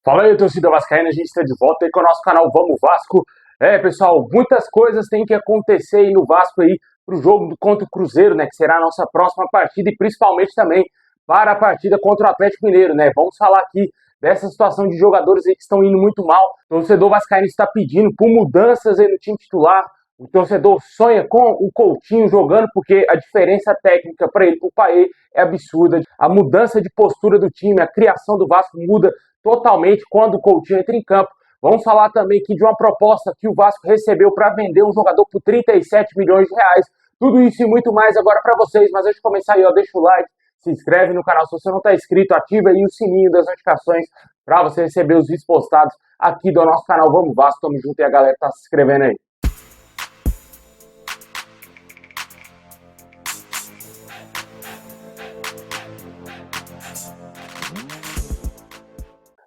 Fala aí, torcida vascaína, a gente está de volta aí com o nosso canal Vamos Vasco. Pessoal, muitas coisas têm que acontecer aí no Vasco aí para o jogo contra o Cruzeiro, né, que será a nossa próxima partida e principalmente também para a partida contra o Atlético Mineiro, né? Vamos falar aqui dessa situação de jogadores aí que estão indo muito mal. O torcedor vascaíno está pedindo por mudanças aí no time titular. O torcedor sonha com o Coutinho jogando porque a diferença técnica para ele, para o Paê, é absurda. A mudança de postura do time, a criação do Vasco muda totalmente quando o Coutinho entra em campo. Vamos falar também aqui de uma proposta que o Vasco recebeu para vender um jogador por 37 milhões de reais. Tudo isso e muito mais agora para vocês. Mas antes de começar aí, ó, deixa o like, se inscreve no canal se você não está inscrito, ativa aí o sininho das notificações para você receber os vídeos postados aqui do nosso canal Vamos Vasco. Tamo junto e a galera tá se inscrevendo aí.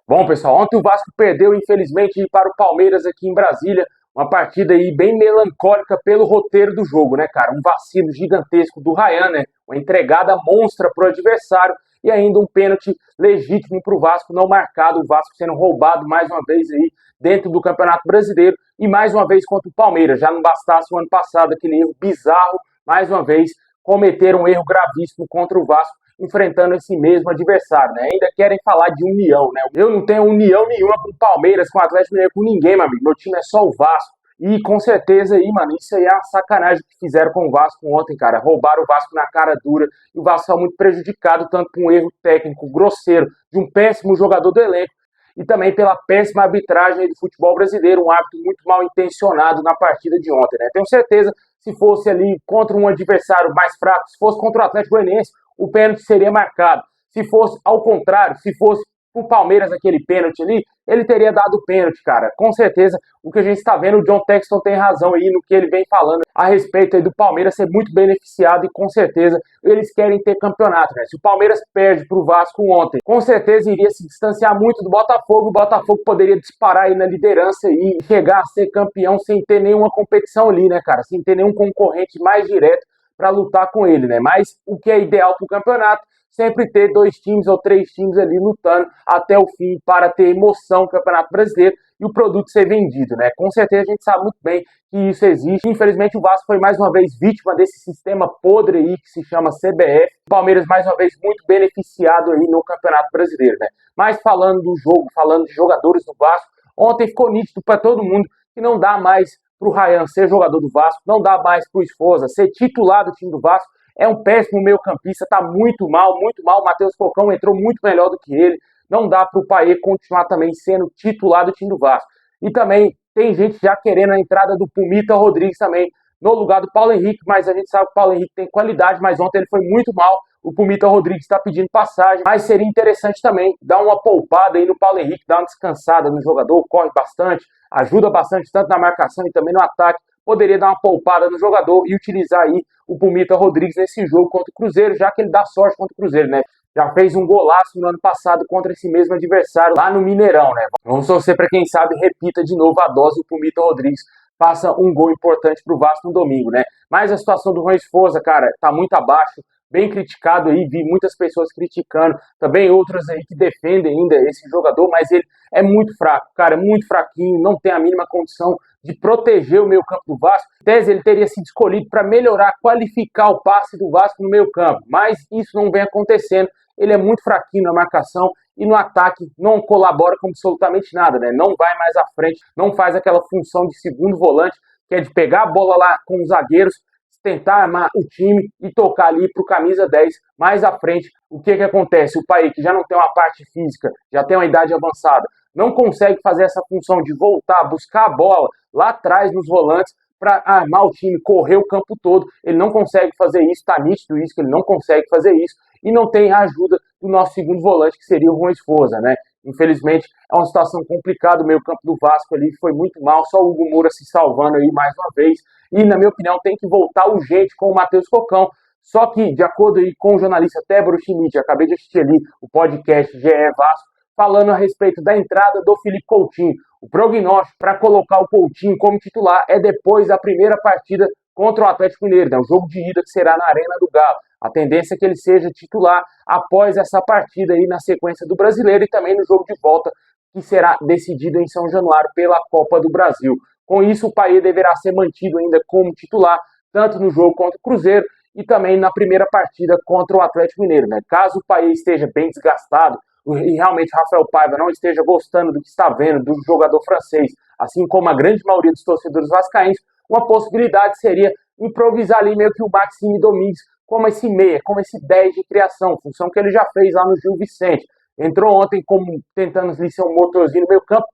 Bom, pessoal, ontem o Vasco perdeu, infelizmente, para o Palmeiras aqui em Brasília. Uma partida aí bem melancólica pelo roteiro do jogo, né, cara? Um vacilo gigantesco do Ryan, né? Uma entregada monstra para o adversário e ainda um pênalti legítimo para o Vasco não marcado. O Vasco sendo roubado mais uma vez aí dentro do Campeonato Brasileiro e mais uma vez contra o Palmeiras. Já não bastasse o ano passado aquele erro bizarro, mais uma vez cometeram um erro gravíssimo contra o Vasco enfrentando esse mesmo adversário, né? Ainda querem falar de união, né? Eu não tenho união nenhuma com o Palmeiras, com o Atlético Mineiro, com ninguém, meu amigo. Meu time é só o Vasco. E com certeza aí, mano, isso aí é uma sacanagem que fizeram com o Vasco ontem, cara. Roubaram o Vasco na cara dura. E o Vasco saiu muito prejudicado, tanto com um erro técnico grosseiro de um péssimo jogador do elenco, e também pela péssima arbitragem do futebol brasileiro, um árbitro muito mal intencionado na partida de ontem, né? Tenho certeza, se fosse ali contra um adversário mais fraco, se fosse contra o Atlético Goianiense, o pênalti seria marcado. Se fosse ao contrário, se fosse o Palmeiras aquele pênalti ali, ele teria dado o pênalti, cara. Com certeza, o que a gente está vendo, o John Texton tem razão aí no que ele vem falando a respeito aí do Palmeiras ser muito beneficiado e com certeza eles querem ter campeonato, né? Se o Palmeiras perde para o Vasco ontem, com certeza iria se distanciar muito do Botafogo, o Botafogo poderia disparar aí na liderança e chegar a ser campeão sem ter nenhuma competição ali, né, cara? Sem ter nenhum concorrente mais direto para lutar com ele, né? Mas o que é ideal para o campeonato, sempre ter 2 times ou 3 times ali lutando até o fim para ter emoção no Campeonato Brasileiro e o produto ser vendido, né? Com certeza a gente sabe muito bem que isso existe. Infelizmente o Vasco foi mais uma vez vítima desse sistema podre aí que se chama CBF. O Palmeiras mais uma vez muito beneficiado aí no Campeonato Brasileiro, né? Mas falando do jogo, falando de jogadores do Vasco, ontem ficou nítido para todo mundo que não dá mais para o Ryan ser jogador do Vasco, não dá mais para o Esforza ser titular do time do Vasco. É um péssimo meio-campista, tá muito mal, muito mal. O Matheus Cocão entrou muito melhor do que ele. Não dá para o Paê continuar também sendo titular do time do Vasco. E também tem gente já querendo a entrada do Pumita Rodrigues também no lugar do Paulo Henrique, mas a gente sabe que o Paulo Henrique tem qualidade, mas ontem ele foi muito mal. O Pumita Rodrigues está pedindo passagem, mas seria interessante também dar uma poupada aí no Paulo Henrique, dar uma descansada no jogador, corre bastante, ajuda bastante tanto na marcação e também no ataque. Poderia dar uma poupada no jogador e utilizar aí o Pumita Rodrigues nesse jogo contra o Cruzeiro, já que ele dá sorte contra o Cruzeiro, né? Já fez um golaço no ano passado contra esse mesmo adversário lá no Mineirão, né? Vamos torcer para quem sabe repita de novo a dose do Pumita Rodrigues, faça um gol importante para o Vasco no domingo, né? Mas a situação do Juan Esforza, cara, tá muito abaixo, bem criticado aí, vi muitas pessoas criticando, também outras aí que defendem ainda esse jogador, mas ele é muito fraco, cara, é muito fraquinho, não tem a mínima condição de proteger o meio-campo do Vasco. Em tese, ele teria sido escolhido para melhorar, qualificar o passe do Vasco no meio-campo, mas isso não vem acontecendo. Ele é muito fraquinho na marcação e no ataque não colabora com absolutamente nada, né? Não vai mais à frente, não faz aquela função de segundo volante, que é de pegar a bola lá com os zagueiros, tentar armar o time e tocar ali para o camisa 10 mais à frente. O que acontece? O Paê, que já não tem uma parte física, já tem uma idade avançada, não consegue fazer essa função de voltar, buscar a bola lá atrás nos volantes para armar o time, correr o campo todo. Ele não consegue fazer isso, está nítido isso, que ele não consegue fazer isso, e não tem a ajuda do nosso segundo volante, que seria o Juan Esforza, né? Infelizmente, é uma situação complicada, o meio campo do Vasco ali foi muito mal, só o Hugo Moura se salvando aí mais uma vez, e na minha opinião tem que voltar urgente com o Matheus Cocão. Só que, de acordo aí com o jornalista Tébaro Schmidt, acabei de assistir ali o podcast GE Vasco, falando a respeito da entrada do Felipe Coutinho. O prognóstico para colocar o Coutinho como titular é depois da primeira partida contra o Atlético Mineiro, né? O jogo de ida que será na Arena do Galo. A tendência é que ele seja titular após essa partida aí na sequência do Brasileiro e também no jogo de volta que será decidido em São Januário pela Copa do Brasil. Com isso, o Payet deverá ser mantido ainda como titular, tanto no jogo contra o Cruzeiro e também na primeira partida contra o Atlético Mineiro, né? Caso o Payet esteja bem desgastado e realmente o Rafael Paiva não esteja gostando do que está vendo do jogador francês, assim como a grande maioria dos torcedores vascaínos, uma possibilidade seria improvisar ali meio que o Maxime Domingues como esse meia, como esse 10 de criação, função que ele já fez lá no Gil Vicente. Entrou ontem como tentando ali ser um motorzinho no meio campo,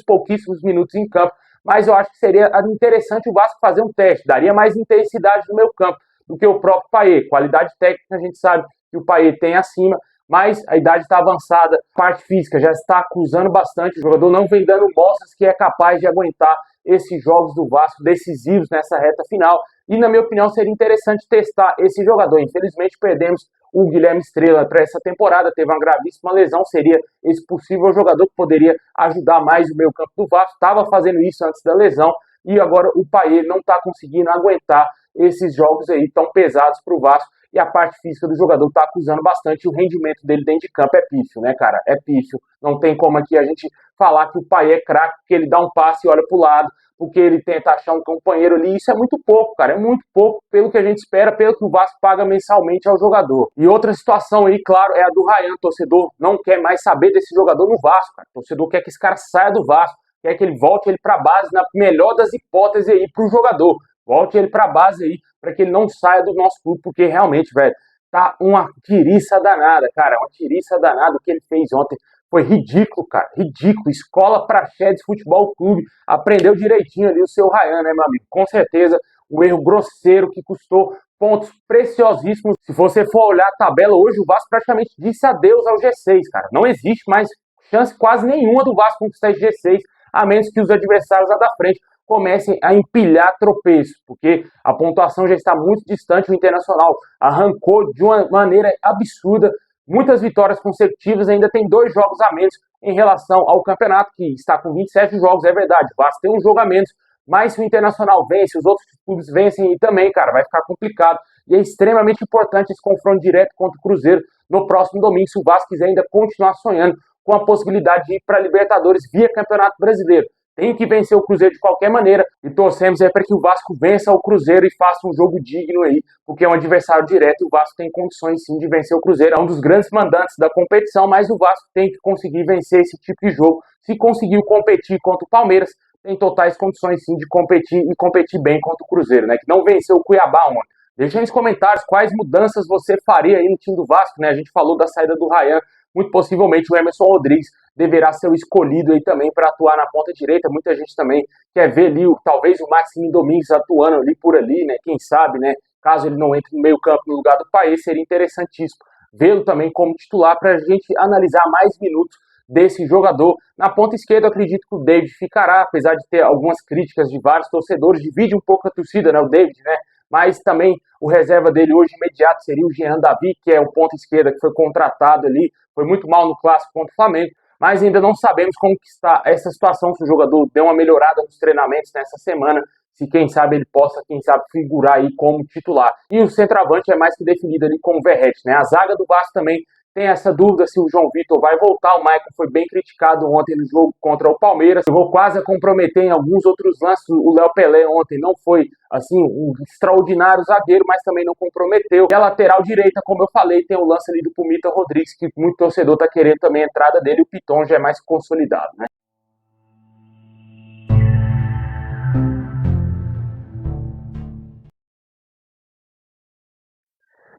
pouquíssimos minutos em campo, mas eu acho que seria interessante o Vasco fazer um teste, daria mais intensidade no meio campo do que o próprio Payet. Qualidade técnica a gente sabe que o Payet tem acima, mas a idade está avançada, a parte física já está acusando bastante, o jogador não vem dando mostras que é capaz de aguentar esses jogos do Vasco decisivos nessa reta final, e na minha opinião seria interessante testar esse jogador. Infelizmente perdemos o Guilherme Estrela para essa temporada, teve uma gravíssima lesão, seria esse possível jogador que poderia ajudar mais o meio campo do Vasco, estava fazendo isso antes da lesão, e agora o Payet não está conseguindo aguentar esses jogos aí tão pesados para o Vasco, e a parte física do jogador está acusando bastante, e o rendimento dele dentro de campo é pífio, né, cara? É pífio. Não tem como aqui a gente falar que o Payet é craque, porque ele dá um passe e olha para o lado, porque ele tenta achar um companheiro ali. Isso é muito pouco, cara. É muito pouco pelo que a gente espera, pelo que o Vasco paga mensalmente ao jogador. E outra situação aí, claro, é a do Rayan. O torcedor não quer mais saber desse jogador no Vasco, cara. O torcedor quer que esse cara saia do Vasco, quer que ele volte ele para a base, na melhor das hipóteses aí para o jogador. Volte ele para a base aí, para que ele não saia do nosso clube, porque realmente, velho, tá uma tiriça danada, cara, uma tiriça danada o que ele fez ontem. Foi ridículo, cara, ridículo. Escola Praxedes Futebol Clube, aprendeu direitinho ali o seu Rayan, né, meu amigo? Com certeza, um erro grosseiro que custou pontos preciosíssimos. Se você for olhar a tabela hoje, o Vasco praticamente disse adeus ao G6, cara. Não existe mais chance quase nenhuma do Vasco conquistar esse G6, a menos que os adversários lá da frente comecem a empilhar tropeços, porque a pontuação já está muito distante. O Internacional arrancou de uma maneira absurda, muitas vitórias consecutivas, ainda tem 2 jogos a menos em relação ao campeonato, que está com 27 jogos, é verdade, o Vasco tem um jogo a menos, mas se o Internacional vence, os outros clubes vencem e também, cara, vai ficar complicado, e é extremamente importante esse confronto direto contra o Cruzeiro no próximo domingo, se o Vasco quiser ainda continuar sonhando com a possibilidade de ir para a Libertadores via Campeonato Brasileiro. Tem que vencer o Cruzeiro de qualquer maneira, e torcemos aí para que o Vasco vença o Cruzeiro e faça um jogo digno aí, porque é um adversário direto e o Vasco tem condições sim de vencer o Cruzeiro. É um dos grandes mandantes da competição, mas o Vasco tem que conseguir vencer esse tipo de jogo. Se conseguiu competir contra o Palmeiras, tem totais condições sim de competir e competir bem contra o Cruzeiro, né? Que não venceu o Cuiabá ontem. Deixa aí nos comentários quais mudanças você faria aí no time do Vasco, né? A gente falou da saída do Rayan, muito possivelmente o Emerson Rodrigues deverá ser o escolhido aí também para atuar na ponta direita. Muita gente também quer ver ali, talvez o Maxime Domingues atuando ali por ali, né? Quem sabe, né? Caso ele não entre no meio campo no lugar do Payet, seria interessantíssimo vê-lo também como titular para a gente analisar mais minutos desse jogador. Na ponta esquerda, eu acredito que o David ficará, apesar de ter algumas críticas de vários torcedores, divide um pouco a torcida, né? O David, né? Mas também o reserva dele hoje imediato seria o Jean Davi, que é o ponta esquerda que foi contratado ali, foi muito mal no clássico contra o Flamengo, mas ainda não sabemos como que está essa situação, se o jogador deu uma melhorada nos treinamentos nessa semana, se quem sabe ele possa, quem sabe, figurar aí como titular. E o centroavante é mais que definido ali como Verratti, né? A zaga do Vasco também tem essa dúvida se o João Vitor vai voltar. O Maicon foi bem criticado ontem no jogo contra o Palmeiras. Eu vou quase a comprometer em alguns outros lances. O Léo Pelé ontem não foi, assim, um extraordinário zagueiro, mas também não comprometeu. E a lateral direita, como eu falei, tem o lance ali do Pumita Rodrigues, que muito torcedor tá querendo também a entrada dele. O Piton já é mais consolidado, né?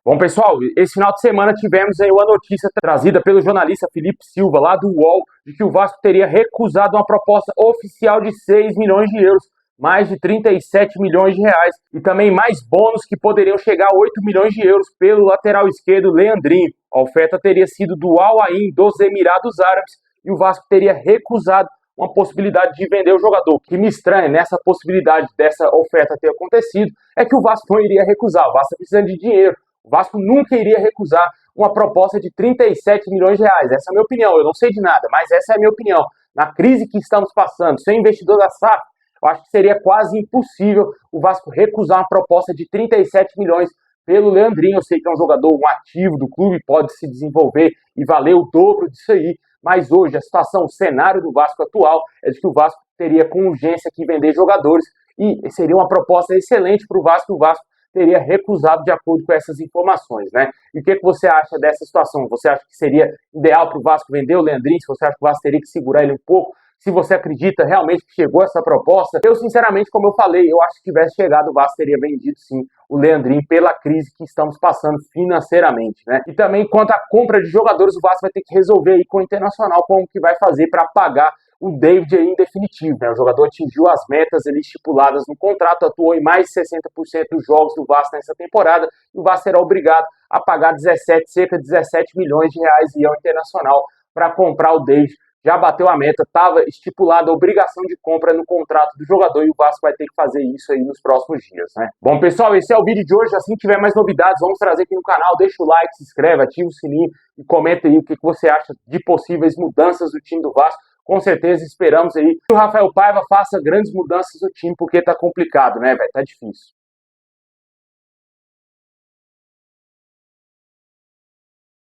Bom, pessoal, esse final de semana tivemos aí uma notícia trazida pelo jornalista Felipe Silva, lá do UOL, de que o Vasco teria recusado uma proposta oficial de 6 milhões de euros, mais de 37 milhões de reais, e também mais bônus que poderiam chegar a 8 milhões de euros pelo lateral esquerdo Leandrinho. A oferta teria sido do Al Ain dos Emirados Árabes, e o Vasco teria recusado uma possibilidade de vender o jogador. O que me estranha nessa possibilidade dessa oferta ter acontecido é que o Vasco não iria recusar. O Vasco está precisando de dinheiro. O Vasco nunca iria recusar uma proposta de 37 milhões de reais. Essa é a minha opinião. Eu não sei de nada, mas essa é a minha opinião. Na crise que estamos passando, sem investidor da SAF, eu acho que seria quase impossível o Vasco recusar uma proposta de 37 milhões pelo Leandrinho. Eu sei que é um jogador, um ativo do clube, pode se desenvolver e valer o dobro disso aí, Mas hoje a situação, o cenário do Vasco atual é de que o Vasco teria com urgência que vender jogadores e seria uma proposta excelente para o Vasco teria recusado de acordo com essas informações, né? E o que você acha dessa situação? Você acha que seria ideal para o Vasco vender o Leandrinho? Se você acha que o Vasco teria que segurar ele um pouco? Se você acredita realmente que chegou essa proposta? Eu, sinceramente, como eu falei, eu acho que tivesse chegado, o Vasco teria vendido sim o Leandrinho pela crise que estamos passando financeiramente, né? E também quanto à compra de jogadores, o Vasco vai ter que resolver aí com o Internacional como que vai fazer para pagar o David aí em definitivo, né? O jogador atingiu as metas ali estipuladas no contrato, atuou em mais de 60% dos jogos do Vasco nessa temporada, e o Vasco será obrigado a pagar cerca de 17 milhões de reais ao Internacional para comprar o David. Já bateu a meta, estava estipulada a obrigação de compra no contrato do jogador e o Vasco vai ter que fazer isso aí nos próximos dias, né? Bom, pessoal, esse é o vídeo de hoje. Assim que tiver mais novidades, vamos trazer aqui no canal. Deixa o like, se inscreve, ativa o sininho e comenta aí o que você acha de possíveis mudanças do time do Vasco. Com certeza esperamos aí que o Rafael Paiva faça grandes mudanças no time, porque tá complicado, né, velho? Tá difícil.